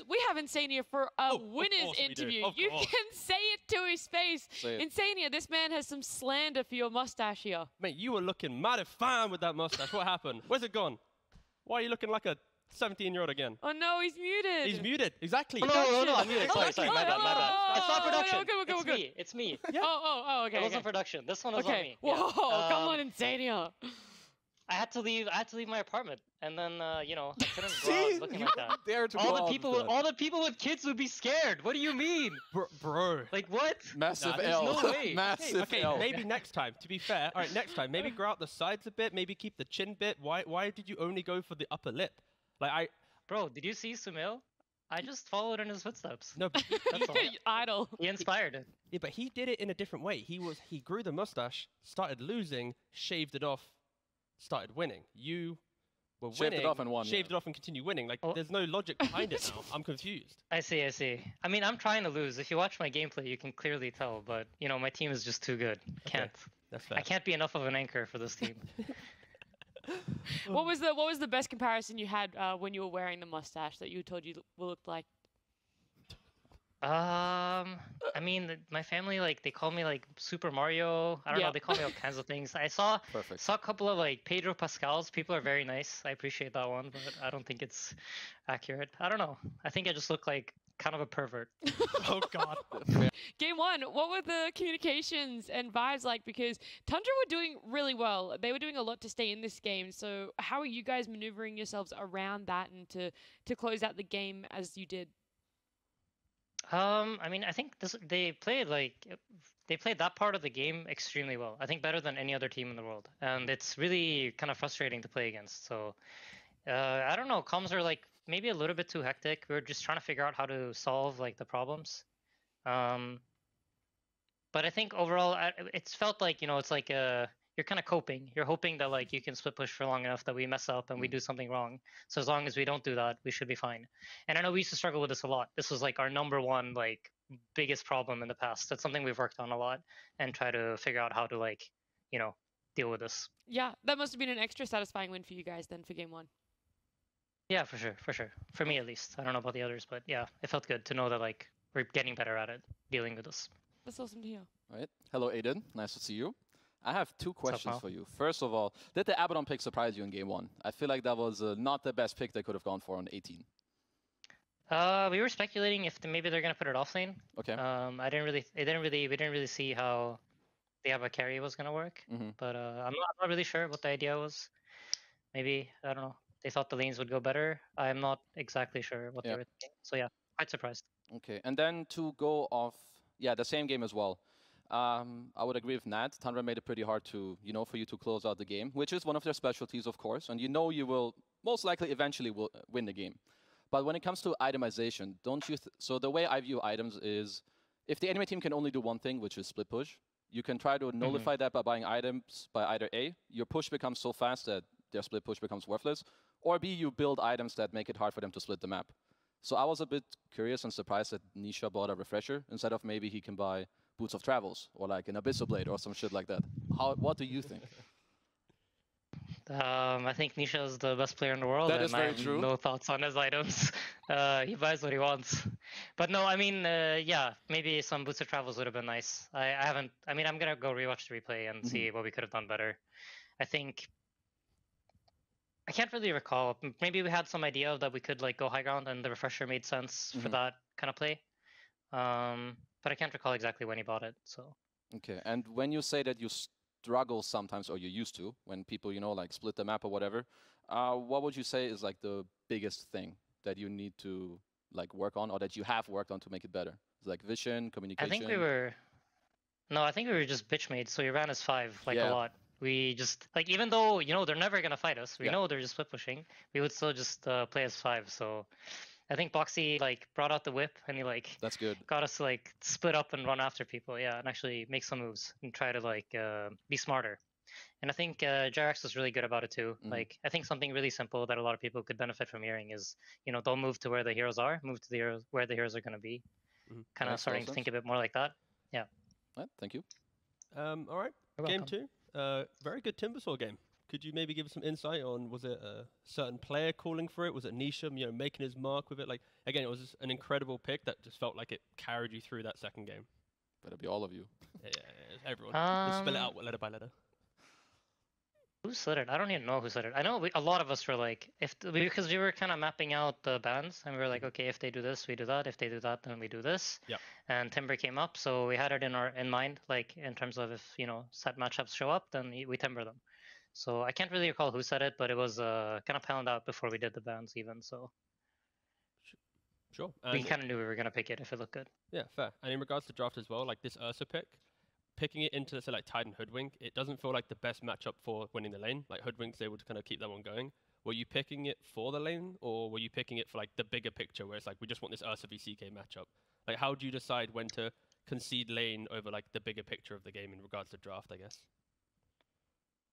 We have Insania for a winner's interview. You can say it to his face. Insania, this man has some slander for your mustache here. Mate, you were looking mighty fine with that mustache. What happened? Where's it gone? Why are you looking like a 17-year-old again? Oh no, he's muted. He's muted, exactly. Oh, no, I'm muted. Sorry, my bad. It's not production. It's me. Yeah. Oh, okay. It wasn't production. This one was on me. Whoa, come on, Insania. I had to leave my apartment, and then you know, I couldn't go out looking like that. All the people with kids would be scared. What do you mean, bro? Like what? Massive L. No way. Massive L. Okay, maybe next time. To be fair, all right, next time, maybe grow out the sides a bit. Maybe keep the chin bit. Why did you only go for the upper lip? Like Bro, did you see Sumail? I just followed in his footsteps. No, but idol. He inspired it. Yeah, but he did it in a different way. He grew the mustache, started losing, shaved it off. Started winning. You were winning, shaved it off and won. Shaved it off and continue winning. Like, there's no logic behind it now. I'm confused. I see. I mean, I'm trying to lose. If you watch my gameplay, you can clearly tell. But you know, my team is just too good. That's fair. I can't be enough of an anchor for this team. What was the best comparison you had when you were wearing the mustache that you told you looked like? I mean, my family, like, they call me like Super Mario. I don't know. They call me all kinds of things. I saw a couple of like Pedro Pascal's. People are very nice. I appreciate that one, but I don't think it's accurate. I don't know. I think I just look like kind of a pervert. Oh God. Game one, what were the communications and vibes like? Because Tundra were doing really well. They were doing a lot to stay in this game. So how are you guys maneuvering yourselves around that and to close out the game as you did? I mean, I think they played that part of the game extremely well. I think better than any other team in the world, and it's really kind of frustrating to play against. So, I don't know. Comms are like maybe a little bit too hectic. We're just trying to figure out how to solve like the problems. But I think overall, it's felt like, you know, it's like you're kind of coping. You're hoping that like you can split push for long enough that we mess up and we do something wrong. So as long as we don't do that, we should be fine. And I know we used to struggle with this a lot. This was like our #1 like biggest problem in the past. That's something we've worked on a lot and try to figure out how to like, you know, deal with this. Yeah, that must have been an extra satisfying win for you guys then for game one. Yeah, for sure. For me at least. I don't know about the others, but yeah, it felt good to know that like we're getting better at it, dealing with this. That's awesome to hear. All right. Hello, Aiden. Nice to see you. I have two questions for you. First of all, did the Abaddon pick surprise you in game one? I feel like that was not the best pick they could have gone for on 18. We were speculating if maybe they're gonna put it off lane. Okay. We didn't really see how the Abba carry was gonna work. But I'm not really sure what the idea was. Maybe, I don't know, they thought the lanes would go better. I'm not exactly sure what they were thinking. So yeah, quite surprised. Okay, and then to go off, the same game as well. I would agree with Nat. Tundra made it pretty hard to, for you to close out the game, which is one of their specialties, of course. And you will most likely eventually win the game. But when it comes to itemization, don't you? So the way I view items is, if the enemy team can only do one thing, which is split push, you can try to nullify that by buying items by either A, your push becomes so fast that their split push becomes worthless, or B, you build items that make it hard for them to split the map. So I was a bit curious and surprised that Nisha bought a refresher instead of maybe he can buy Boots of Travels or like an Abyssal Blade or some shit like that. What do you think? I think Nisha is the best player in the world. That is very true. No thoughts on his items. He buys what he wants. But no, I mean, yeah, maybe some Boots of Travels would have been nice. I'm gonna go rewatch the replay and see what we could have done better. I can't really recall. Maybe we had some idea that we could like go high ground, and the refresher made sense for that kind of play. But I can't recall exactly when he bought it. So. Okay, and when you say that you struggle sometimes, or you used to, when people like split the map or whatever, what would you say is like the biggest thing that you need to like work on, or that you have worked on to make it better? It's like vision, communication. I think we were just bitch made. So we ran as 5 like a lot. We just like, even though they're never gonna fight us, we know they're just split pushing, we would still just play as 5. So I think Boxy like brought out the whip and he like that's good. Got us to like split up and run after people, and actually make some moves and try to like be smarter. And I think Jerax was really good about it too. Like I think something really simple that a lot of people could benefit from hearing is don't move to where the heroes are, move to the heroes where the heroes are gonna be. Kind of starting to think a bit more like that. Yeah. Right, thank you. All right. Game 2. Very good Timbersaw game. Could you maybe give us some insight on, was it a certain player calling for it? Was it Nisha, making his mark with it? Like, again, it was an incredible pick that just felt like it carried you through that second game. Better be all of you. Yeah, everyone. Just spell it out letter by letter. Who said it? I don't even know who said it. I know a lot of us were like, because we were kind of mapping out the bans, and we were like, okay, if they do this, we do that. If they do that, then we do this. Yep. And Timber came up, so we had it in mind, like in terms of if set matchups show up, then we Timber them. So I can't really recall who said it, but it was kind of planned out before we did the bans even. So Sure. we kind of knew we were gonna pick it if it looked good. Yeah, fair. And in regards to draft as well, like this Ursa pick, picking it into, say, like Tide and Hoodwink, it doesn't feel like the best matchup for winning the lane. Like Hoodwink's able to kind of keep that one going. Were you picking it for the lane, or were you picking it for like the bigger picture where it's like, we just want this Ursa v CK matchup? Like, how do you decide when to concede lane over like the bigger picture of the game in regards to draft, I guess?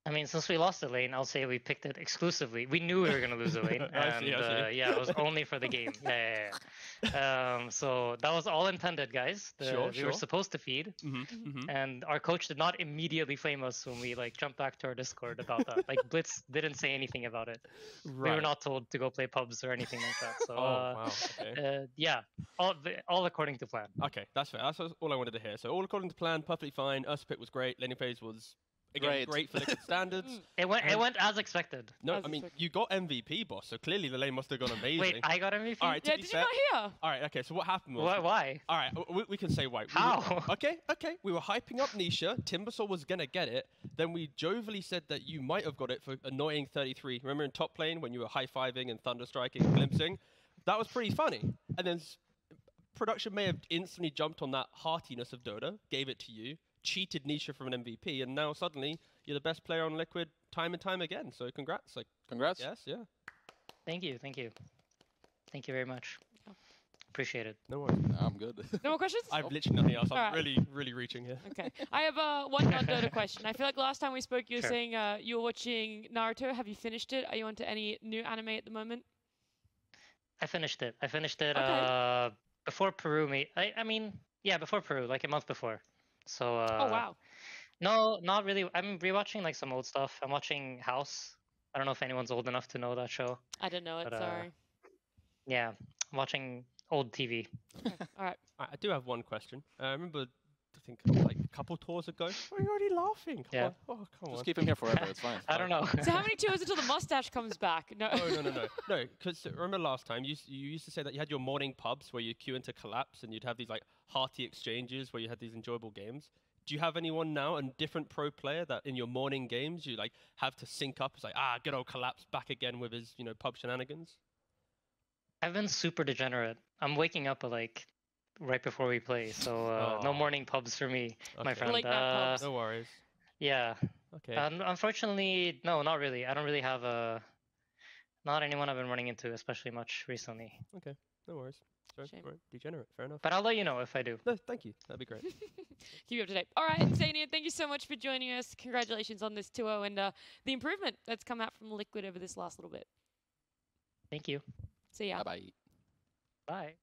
I mean, since we lost the lane, I'll say we picked it exclusively. We knew we were going to lose the lane, I see. yeah, it was only for the game. Yeah. So that was all intended, guys. We were supposed to feed, and our coach did not immediately flame us when we like jumped back to our Discord about that. Like Blitz didn't say anything about it. Right. We were not told to go play pubs or anything like that. So wow. Okay. yeah, all according to plan. Okay, that's fair. That's all I wanted to hear. So all according to plan, perfectly fine. Ursa pick was great. Laning phase was again great for Liquid standards. It went as expected. No, I mean you got MVP, boss. So clearly the lane must have gone amazing. Wait, I got MVP. All right, yeah, did you not hear? All right, okay. So what happened was why? All right, we can say why. How? Okay. We were hyping up Nisha. Timbersaw was gonna get it. Then we jovially said that you might have got it for annoying 33. Remember in top lane when you were high-fiving and thunder striking and glimpsing? That was pretty funny. And then production may have instantly jumped on that heartiness of Dota, gave it to you, cheated Nisha from an MVP, and now suddenly you're the best player on Liquid time and time again. So congrats. Congrats. Yes, yeah. Thank you very much. Appreciate it. No worries. I'm good. No more questions? I've literally nothing else. I'm right. really reaching here. Okay. I have one non-Dota question. I feel like last time we spoke, you were Sure. saying you were watching Naruto. Have you finished it? Are you onto any new anime at the moment? I finished it. Okay. Before Peru. Before Peru, like a month before. So. Oh wow. No, not really. I'm rewatching like some old stuff. I'm watching House. I don't know if anyone's old enough to know that show. I don't know it. But, sorry. Yeah, I'm watching old TV. Okay. All right. I do have one question. I remember, I think like a couple tours ago. Why are you already laughing? Come on. Oh, come on. Just keep him here forever. It's fine. I don't know. So how many tours until the mustache comes back? No. No, because remember last time you used to say that you had your morning pubs where you queue into Collapse and you'd have these like hearty exchanges where you had these enjoyable games. Do you have anyone now, a different pro player that in your morning games you like have to sync up? It's like, good old Collapse back again with his, pub shenanigans. I've been super degenerate. I'm waking up like right before we play, so no morning pubs for me, my friend. Late night pubs. No worries. Yeah. Okay. Unfortunately, no, not really. I don't really have not anyone I've been running into, especially much recently. Okay. No worries. Sorry. Shame. Right. Degenerate. Fair enough. But I'll let you know if I do. No, thank you. That'd be great. Keep you up to date. All right, Insania, thank you so much for joining us. Congratulations on this 2-0 and the improvement that's come out from Liquid over this last little bit. Thank you. See ya. Bye-bye. Bye.